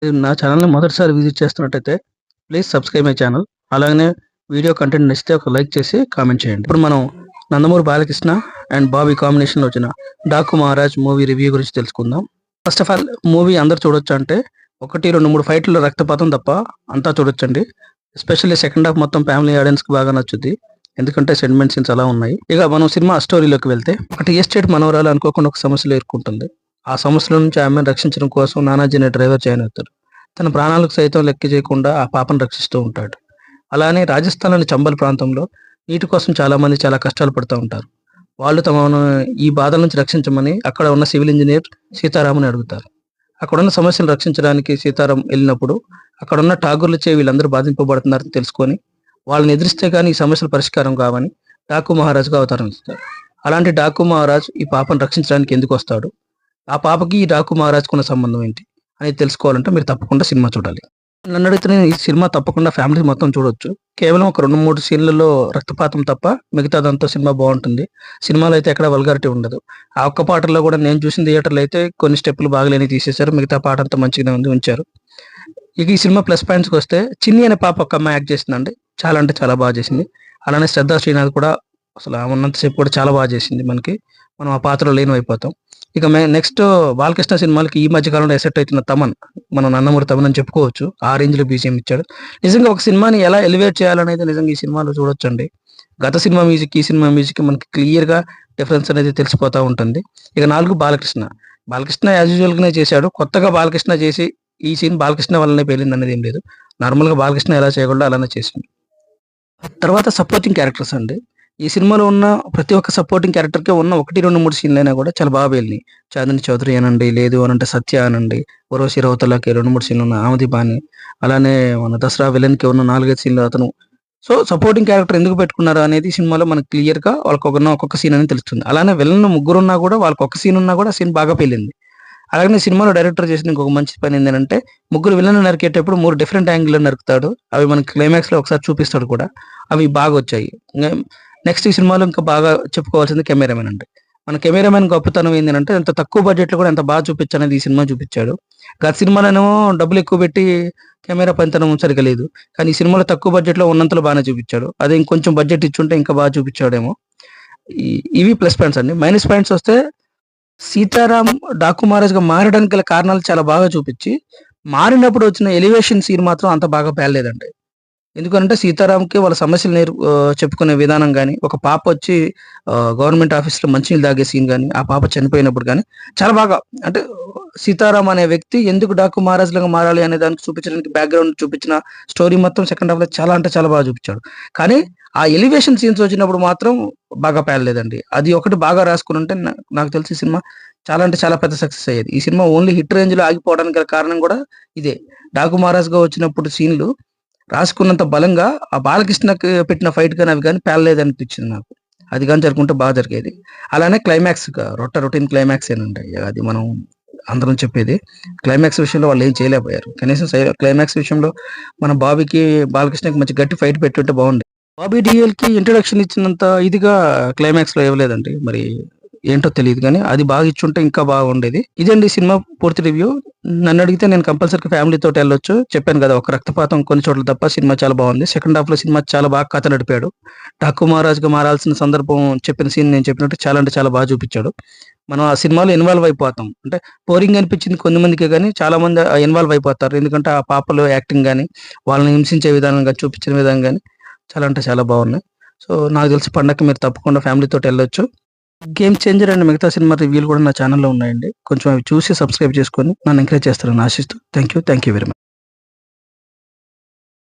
నా ఛానల్‌ని మొదటిసారి విజిట్ చేస్తున్నట్టయితే ప్లీజ్ సబ్స్క్రైబ్ మై ఛానల్. అలాగనే వీడియో కంటెంట్ నచ్చితే ఒక లైక్ చేసి కామెంట్ చేయండి. ఇప్పుడు మనం నందమూరి బాలకృష్ణ అండ్ బాబీ కాంబినేషన్‌లో వచ్చిన 'డాకు మహారాజ్' మూవీ రివ్యూ గురించి తెలుసుకుందాం. ఫస్ట్ ఆఫ్ ఆల్ మూవీ అందరూ చూడొచ్చు అంటే 1, 2, 3 ఫైట్‌లో రక్తపాతం తప్ప అంతా చూడొచ్చండి. ఎస్పెషల్లీ సెకండ్ హాఫ్ మొత్తం ఫ్యామిలీ ఆడియన్స్‌కి బాగా నచ్చుద్ది. ఎందుకంటే సెంటిమెంట్ సీన్స్ అలా ఉన్నాయి. ఇక మనం సినిమా స్టోరీలోకి వెళ్తే ఒక ఎస్టేట్ మనవరాలు అనుకోకుండా ఒక సమస్యలో ఇరుక్కుంటుంది. ఆ సమస్యల నుంచి ఆమెను రక్షించడం కోసం నానాజీ అనే డ్రైవర్ జాయిన్ అవుతాడు. తన ప్రాణాలకు సైతం లెక్క చేయకుండా ఆ పాపను రక్షిస్తూ ఉంటాడు. అలానే రాజస్థాన్‌లోని చంబల్ ప్రాంతంలో నీటి కోసం చాలామంది చాలా కష్టాలు పడుతూ ఉంటారు. వాళ్ళు తమను ఈ బాధల నుంచి రక్షించమని అక్కడ ఉన్న సివిల్ ఇంజినీర్ సీతారాంని అడుగుతారు. అక్కడున్న సమస్యలను రక్షించడానికి సీతారాం వెళ్ళినప్పుడు అక్కడున్న ఠాగూర్లచే వీళ్ళందరూ బాధింపబడుతున్నారని తెలుసుకొని వాళ్ళని ఎదిరిస్తే కానీ ఈ సమస్యల పరిష్కారం కావని డాకు మహారాజుగా అవతారం ఇస్తారు. అలాంటి డాకు మహారాజ్ ఈ పాపను రక్షించడానికి ఎందుకు వస్తాడు? ఆ పాపకి ఈ డాకు మహారాజ్‌కున్న సంబంధం ఏంటి? అనేది తెలుసుకోవాలంటే మీరు తప్పకుండా సినిమా చూడాలి. నన్నడిగితే నేను ఈ సినిమా తప్పకుండా ఫ్యామిలీ మొత్తం చూడొచ్చు. కేవలం ఒక 2, 3 సీన్‌లలో రక్తపాతం తప్ప మిగతాదంతా సినిమా బావుంటుంది. సినిమాలో అయితే ఎక్కడ వల్గారిటీ ఉండదు. ఆ ఒక్క పాటల్లో కూడా నేను చూసిన థియేటర్‌లో అయితే కొన్ని స్టెప్పులు బాగాలేనివి తీసేశారు. మిగతా పాటంతా మంచిగానే ఉంది ఉంచారు. ఇక ఈ సినిమా ప్లస్ పాయింట్స్‌కొస్తే చిన్ని అనే పాప ఒక అమ్మాయి యాక్ట్ చేసిందండి. చాలా అంటే చాలా బాగా చేసింది. అలానే శ్రద్ధా శ్రీనాథ్ కూడా అసలు ఆమె ఉన్నంత సేపు కూడా చాలా బాగా చేసింది మనకి. మనం ఆ పాత్రలో లీనమైపోతాం. ఇక నెక్స్ట్ బాలకృష్ణ సినిమాలకి ఈ మధ్య కాలంలో ఎసెట్ అవుతున్న తమన్. మనం నందమూరి తమన్ అని చెప్పుకోవచ్చు. ఆ రేంజ్‌లో బీజీఎం ఇచ్చాడు. నిజంగా ఒక సినిమాని ఎలా ఎలివేట్ చేయాలనేది నిజంగా ఈ సినిమాలో చూడొచ్చండి. గత సినిమా మ్యూజిక్, ఈ సినిమా మ్యూజిక్‌కి మనకి క్లియర్‌గా డిఫరెన్స్ అనేది తెలిసిపోతా ఉంటుంది. ఇక 4 బాలకృష్ణ. బాలకృష్ణ యాజ్ యూజువల్‌గానే చేశాడు. కొత్తగా బాలకృష్ణ చేసి ఈ సీన్ బాలకృష్ణ వల్లనే పేలిందనేది ఏం లేదు. నార్మల్‌గా బాలకృష్ణ ఎలా చేయగలడో అలానే చేసిండు. తర్వాత సపోర్టింగ్ క్యారెక్టర్స్ అండి. ఈ సినిమాలో ఉన్న ప్రతి ఒక్క సపోర్టింగ్ క్యారెక్టర్‌కి ఉన్న 1, 2, 3 సీన్‌లైనా కూడా చాలా బాగా పేలినాయి. చాందిని చౌదరి అనండి, లేదు అనంటే సత్య అనండి, ఉర్వశి రౌతలకి 2, 3 సీన్‌లు ఉన్న ఆమెది బానే. అలానే మన దసరా విలన్‌కి ఉన్న 4, 5 సీన్‌లు అతను. సో, సపోర్టింగ్ క్యారెక్టర్ ఎందుకు పెట్టుకున్నారు అనేది సినిమాలో మనకు క్లియర్‌గా ఒక్కొక్క సీన్ అని తెలుస్తుంది. అలానే విలన్ ముగ్గురున్నా కూడా వాళ్ళకి ఒక సీన్ ఉన్నా కూడా సీన్ బాగా పేలింది. అలాగనే సినిమాలో డైరెక్టర్ చేసిన ఇంకొక మంచి పని ఏందనంటే, ముగ్గురు విలన్‌ని నరికేటప్పుడు 3 డిఫరెంట్ యాంగిల్‌లో నరుకుతాడు. అవి మనకి క్లైమాక్స్‌లో ఒకసారి చూపిస్తాడు కూడా. అవి బాగొచ్చాయి. నెక్స్ట్ ఈ సినిమాలో ఇంకా బాగా చెప్పుకోవాల్సింది కెమెరామెన్ అండి. మన కెమెరామెన్ గొప్పతనం ఏందనంటే, ఎంత తక్కువ బడ్జెట్‌లో కూడా ఎంత బాగా చూపించనేది ఈ సినిమా చూపిచ్చాడు. గత సినిమాలోనేమో డబ్బులు ఎక్కువ పెట్టి కెమెరా పనితనం సరిగ్గా లేదు. కానీ ఈ సినిమాలో తక్కువ బడ్జెట్‌లో ఉన్నంతలో బానే చూపిచ్చాడు. అదే ఇంకొంచెం బడ్జెట్ ఇచ్చుంటే ఇంకా బాగా చూపిచ్చాడేమో. ఇవి ప్లస్ పాయింట్స్ అండి. మైనస్ పాయింట్స్ వస్తే సీతారాం డాకు మహారాజ్‌గా మారడానికి గల కారణాలు చాలా బాగా చూపిచ్చి, మారినప్పుడు వచ్చిన ఎలివేషన్ సీన్ మాత్రం అంత బాగా పేలలేదండి. ఎందుకనంటే సీతారాంకి వాళ్ళ సమస్యలు చెప్పుకునే విధానం గాని, ఒక పాపొచ్చి గవర్నమెంట్ ఆఫీస్‌లో మంచినీళ్ళు తాగే సీన్ గాని, ఆ పాప చనిపోయినప్పుడు గాని, చాలా బాగా అంటే సీతారాం అనే వ్యక్తి ఎందుకు డాకు మహారాజులాగా మారాలి అనే దానికి చూపించడానికి బ్యాక్‌గ్రౌండ్ చూపించిన స్టోరీ మొత్తం సెకండ్ హాఫ్‌లో చాలా అంటే చాలా బాగా చూపించాడు. కానీ ఆ ఎలివేషన్ సీన్స్ వచ్చినప్పుడు మాత్రం బాగా పేలలేదండి. అది ఒకటి బాగా రాసుకునుంటే నాకు తెలిసి ఈ సినిమా చాలా అంటే చాలా పెద్ద సక్సెస్ అయ్యేది. ఈ సినిమా ఓన్లీ హిట్ రేంజ్‌లో ఆగిపోవడానికి గల కారణం కూడా ఇదే. డాకు మహారాజుగా వచ్చినప్పుడు సీన్‌లు రాసుకున్నంత బలంగా ఆ బాలకృష్ణకి పెట్టిన ఫైట్ గాని అవి గాని పేలలేదనిపించింది నాకు. అది గాని జరుగుంటే బాగా జరిగేది. అలానే క్లైమాక్స్ రొటీన్ క్లైమాక్సేనండి. అది మనం అందరం చెప్పేది. క్లైమాక్స్ విషయంలో వాళ్ళేం చేయలేకపోయారు. కనీసం క్లైమాక్స్ విషయంలో మన బాబీకి, బాలకృష్ణకి మంచి గట్టి ఫైట్ పెట్టుంటే బాగుండేది. బాబీ డీఎల్‌కి ఇంట్రొడక్షన్ ఇచ్చినంత ఇదిగా క్లైమాక్స్‌లో ఇవ్వలేదండి. మరి ఏంటో తెలీదు గానీ, అది బాగా ఇచ్చుంటే ఇంకా బాగుండేది. ఇదండి సినిమా పూర్తి రివ్యూ. నన్నడిగితే నేను కంపల్సరీగా ఫ్యామిలీతోటి ఎళ్ళొచ్చు. చెప్పాను గదా! ఒక రక్తపాతం కొన్ని చోట్ల తప్ప సినిమా చాలా బాగుంది. సెకండ్ హాఫ్‌లో సినిమా చాలా బాగా కథ నడిపాడు. ఠాకూ మహారాజ్‌గా మారాల్సిన సందర్భం చెప్పిన సీన్ నేను చెప్పినట్టు చాలా అంటే చాలా బాగా చూపిచ్చాడు. మనం ఆ సినిమాలో ఇన్వాల్వ్ అయిపోతాం. అంటే బోరింగ్ అనిపించింది కొంతమందికే గానీ, చాలా మంది ఇన్వాల్వ్ అయిపోతారు. ఎందుకంటే ఆ పాపలో యాక్టింగ్ గాని, వాళ్ళని హింసించే విధానం గాని, చూపించిన విధానం గాని చాలా అంటే చాలా బాగున్నాయి. సో, నాకు తెలిసి పండగకి మీరు తప్పకుండా ఫ్యామిలీతోటి ఎళ్ళొచ్చు. గేమ్ చేంజర్ అండ్ మిగతా సినిమా రివ్యూలు కూడా నా ఛానెల్‌లో ఉన్నాయండి. కొంచెం అవి చూసి సబ్స్క్రైబ్ చేసుకొని నన్ను ఎంకరేజ్ చేస్తారని ఆశిస్తూ థాంక్ యూ వెరీ మచ్.